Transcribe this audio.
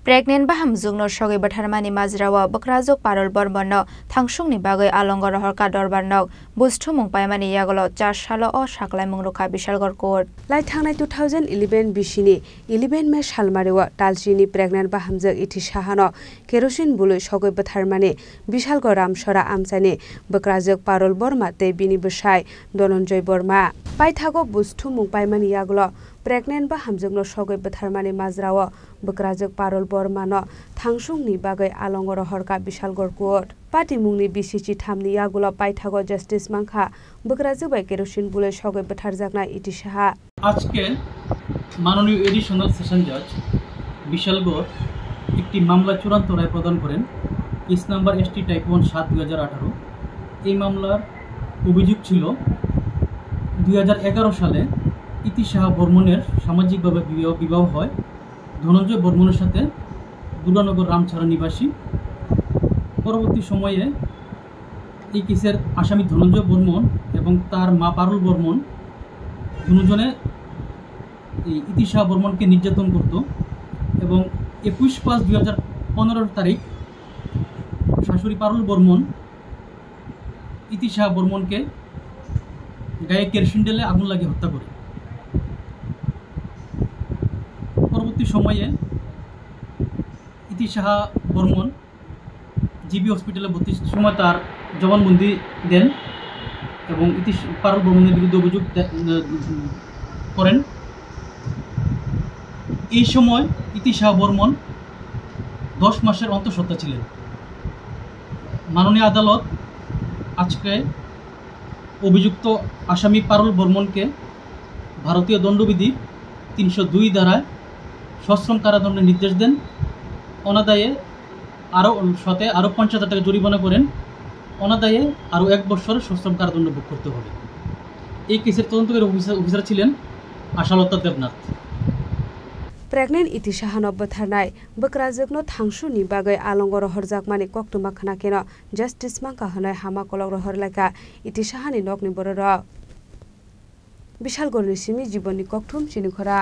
Pregnant baham jungno shogai batharmani mazrawa bakrajok parol borbanno thangsungni bagai alongo rohor ka dorbarno busthumung paimani yagolo 4 salo o saklaimung rokha bishalgor court lai thangnai 2011 bisini 11 me salmarewa talchini pregnant bahamjak ithi sahano kerosene bului shogai batharmani bishalgor ramsora amchani bakrajok parol borma te bini bwsai dononjoy borma paithago busthumung paimani yagolo pregnant bahamjokno shogai batharmani mazrawa bakrajok parol bormano thangsungni bagai alongo rohorka bishalgor court patimungni bisichi thamni yagulo paithago justice mangkha bakrajok bai kerosene bului shogai batharjakna itisaha আজকে মাননীয় additional session জাজ বিশালগড় একটি মামলা চূড়ান্ত রায় প্রদান করেন case number ST type 1 7/2018 এই মামলার অভিযোগ ছিল 2011 সালে ইতি সাহা বর্মনের সামাজিকভাবে বিবাহ হয় ধনঞ্জয় বর্মনের সাথে দুর্গানগর রামছড়া নিবাসী পরবর্তী সময়ে এই কেসের আসামি ধনঞ্জয় বর্মন এবং তার মা পারুল বর্মন দুজনে ইতি সাহা বর্মনকে নির্যাতন করত এবং 21/5/2015 তারিখ শাশুড়ি পারুল বর্মন ইতি সাহা বর্মনকে গায়ে কেরোসিন ঢেলে আগুন লাগিয়ে হত্যা করে পরবর্তী সময়ে ইতি সাহা বর্মন জিবি হসপিটালে ভর্তির সময় তার জবানবন্দি দেন এবং পারুল বর্মনের বিরুদ্ধে অভিযোগ করেন এই সময় ইতি সাহা বর্মন 10 মাসের অন্তঃসত্ত্বা ছিলেন মাননীয় আদালত আজকে অভিযুক্ত আসামি পারুল বর্মনকে ভারতীয় দণ্ডবিধি 302 ধারায় সশ্রম কারাদণ্ডের নির্দেশ দেন অনাদায়ে আরও 50,000 টাকা জরিমানা করেন অনাদায়ে আরও 1 বছর সশ্রম কারাদণ্ড ভোগ করতে হবে এই কেসের তদন্তকারী অফিসার ছিলেন Ashalata Debnath Pregnant iti sahano batharnai bakrajokno thangsuni bagai alongo rohor jakmani koktuma khana keno justice mangka hanai hama kolok rohor laka iti sahani nokni bororo Bishalgor ni simi jiboni kokthum chinikhora